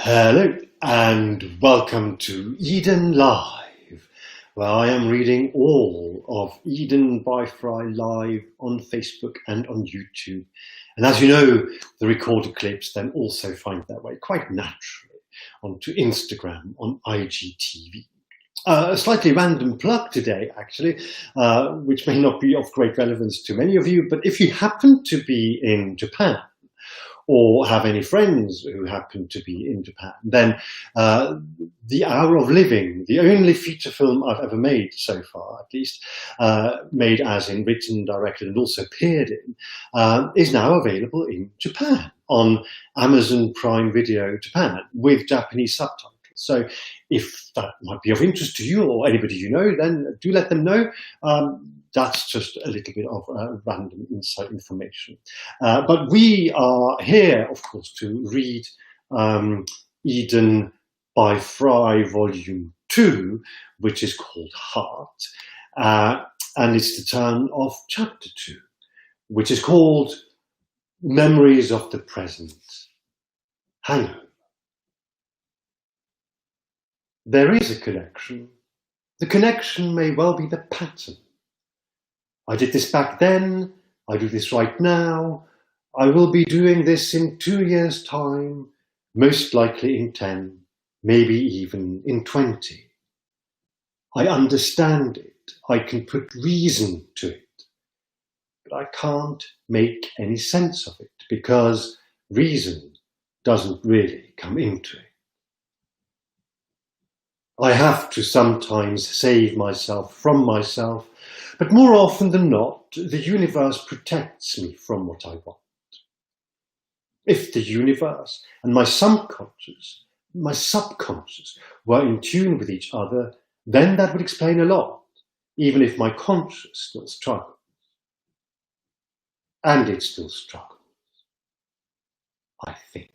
Hello and welcome to Eden Live, where I am reading all of Eden by FREI live on Facebook and on YouTube. And as you know, the recorded clips then also find their way quite naturally onto Instagram on IGTV. A slightly random plug today, actually, which may not be of great relevance to many of you, but if you happen to be in Japan, or have any friends who happen to be in Japan, then The Hour of Living, the only feature film I've ever made so far, at least, made as in written, directed, and also appeared in, is now available in Japan on Amazon Prime Video Japan with Japanese subtitles. So if that might be of interest to you or anybody you know, then do let them know. That's just a little bit of random inside information. But we are here, of course, to read Eden by FREI Volume 2, which is called Heart. And it's the turn of Chapter 2, which is called Memories of the Present, Hangover. There is a connection. The connection may well be the pattern. I did this back then, I do this right now, I will be doing this in 2 years' time, most likely in 10, maybe even in 20. I understand it, I can put reason to it, but I can't make any sense of it because reason doesn't really come into it. I have to sometimes save myself from myself, but more often than not, the universe protects me from what I want. If the universe and my subconscious were in tune with each other, then that would explain a lot, even if my conscious still struggles. And it still struggles, I think.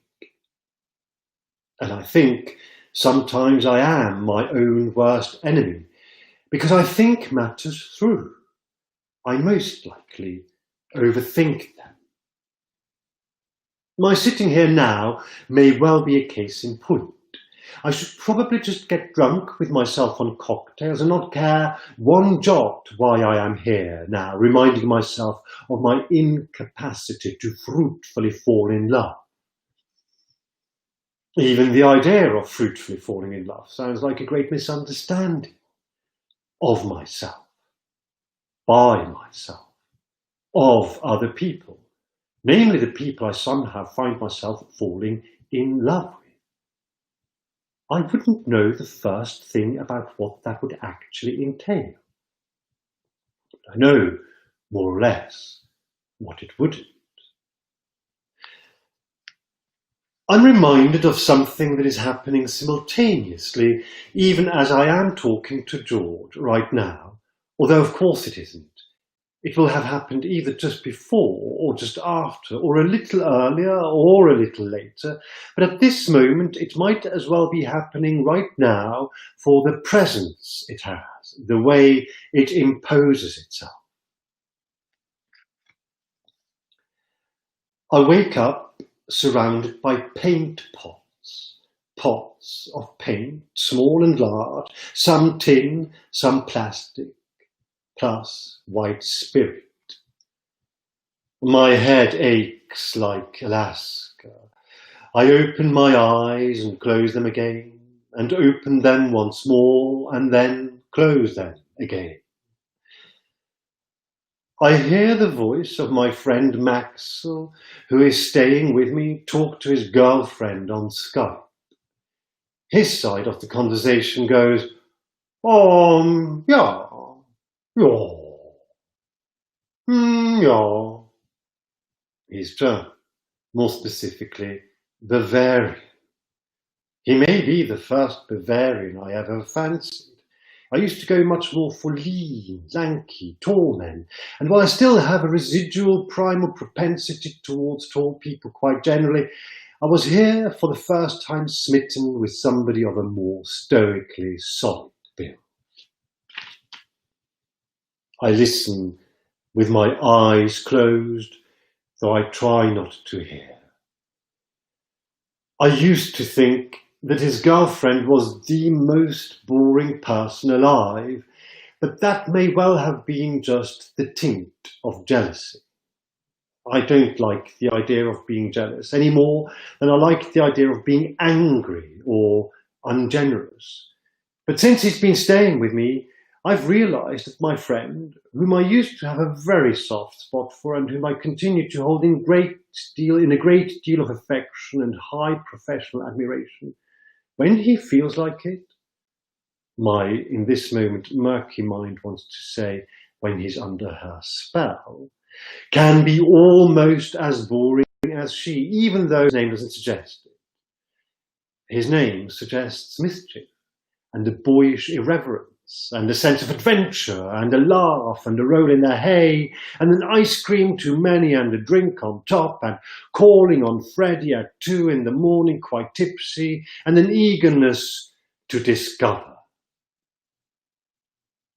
And I think sometimes I am my own worst enemy, because I think matters through. I most likely overthink them. My sitting here now may well be a case in point. I should probably just get drunk with myself on cocktails and not care one jot why I am here now, reminding myself of my incapacity to fruitfully fall in love. Even the idea of fruitfully falling in love sounds like a great misunderstanding of myself, by myself, of other people, namely the people I somehow find myself falling in love with. I wouldn't know the first thing about what that would actually entail. I know, more or less, what it wouldn't. I'm reminded of something that is happening simultaneously, even as I am talking to George right now, although of course it isn't. It will have happened either just before or just after, or a little earlier or a little later, but at this moment it might as well be happening right now for the presence it has, the way it imposes itself. I wake up surrounded by paint pots of paint, small and large, some tin, some plastic, plus white spirit. My head aches like Alaska. I open my eyes and close them again, and open them once more, and then close them again. I hear the voice of my friend Maxwell, who is staying with me, talk to his girlfriend on Skype. His side of the conversation goes, yeah, yeah. He's German, more specifically, Bavarian. He may be the first Bavarian I ever fancied. I used to go much more for lean, lanky, tall men, and while I still have a residual primal propensity towards tall people quite generally, I was here for the first time smitten with somebody of a more stoically solid build. I listen with my eyes closed, though I try not to hear. I used to think that his girlfriend was the most boring person alive, but that may well have been just the tint of jealousy. I don't like the idea of being jealous any more than I like the idea of being angry or ungenerous. But since he's been staying with me, I've realised that my friend, whom I used to have a very soft spot for and whom I continue to hold in a great deal of affection and high professional admiration, when he feels like it, my, in this moment, murky mind wants to say, when he's under her spell, can be almost as boring as she, even though his name doesn't suggest it. His name suggests mischief and a boyish irreverence and a sense of adventure and a laugh and a roll in the hay and an ice cream too many and a drink on top and calling on Freddie at 2 in the morning quite tipsy and an eagerness to discover.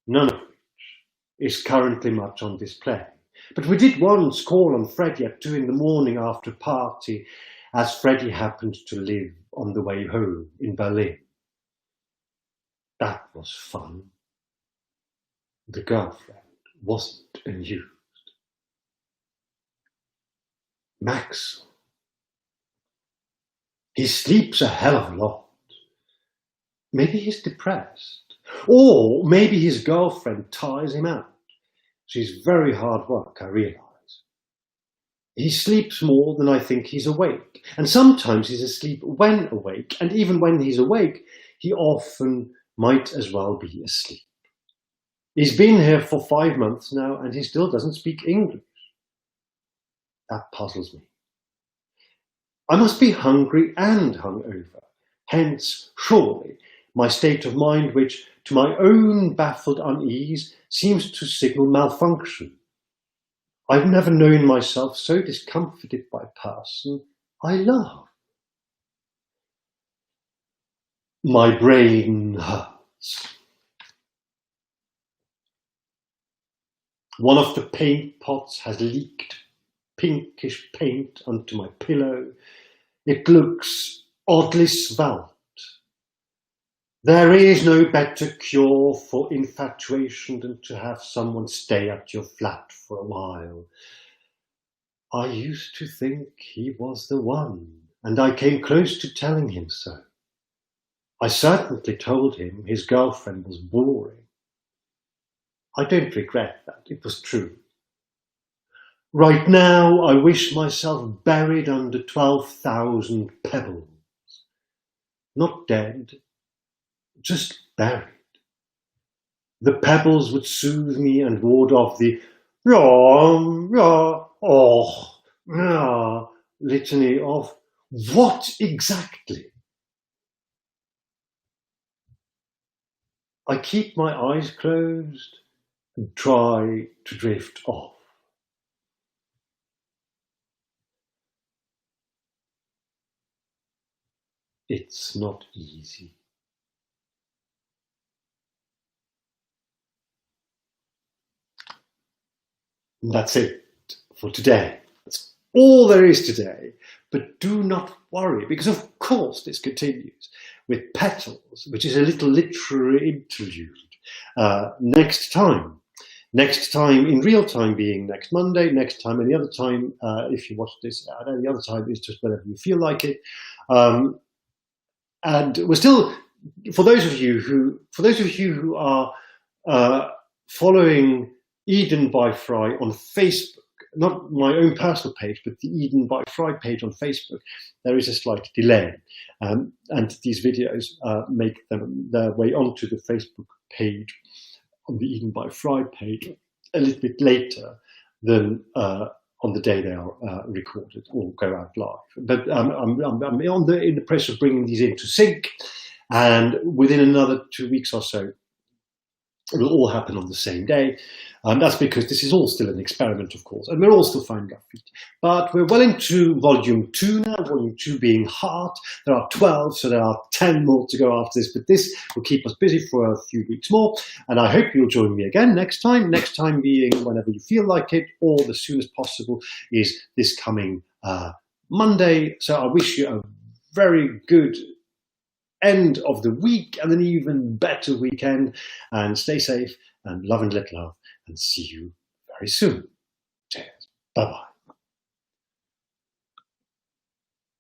None of which is currently much on display. But we did once call on Freddie at 2 in the morning after a party, as Freddie happened to live on the way home in Berlin. That was fun. The girlfriend wasn't amused. Max. He sleeps a hell of a lot. Maybe he's depressed. Or maybe his girlfriend tires him out. She's very hard work, I realise. He sleeps more than I think he's awake. And sometimes he's asleep when awake. And even when he's awake, he often might as well be asleep. He's been here for 5 months now and he still doesn't speak English. That puzzles me. I must be hungry and hungover. Hence, surely, my state of mind which, to my own baffled unease, seems to signal malfunction. I've never known myself so discomfited by a person I love. My brain hurts. One of the paint pots has leaked pinkish paint onto my pillow. It looks oddly svelte. There is no better cure for infatuation than to have someone stay at your flat for a while. I used to think he was the one, and I came close to telling him so. I certainly told him his girlfriend was boring. I don't regret that, it was true. Right now, I wish myself buried under 12,000 pebbles. Not dead, just buried. The pebbles would soothe me and ward off the litany of what exactly? I keep my eyes closed and try to drift off. It's not easy. And that's it for today. That's all there is today. But do not worry, because of course this continues with Petals, which is a little literary interlude, next time. Next time in real time being next Monday, next time any other time, if you watch this, any other time is just whenever you feel like it. And we're still, for those of you who are following Eden by FREI on Facebook, not my own personal page, but the Eden by FREI page on Facebook, there is a slight delay. And these videos make their way onto the Facebook page, on the Eden by FREI page, a little bit later than on the day they are recorded or go out live. But I'm in the process of bringing these into sync, and within another 2 weeks or so, it will all happen on the same day. That's because this is all still an experiment, of course, and we're all still finding our feet. But we're well into volume 2 now, volume 2 being Heart. There are 12, so there are 10 more to go after this, but this will keep us busy for a few weeks more. And I hope you'll join me again next time being whenever you feel like it, or the soonest possible is this coming Monday. So I wish you a very good end of the week and an even better weekend. And stay safe and love and let love, and see you very soon. Cheers. Bye-bye.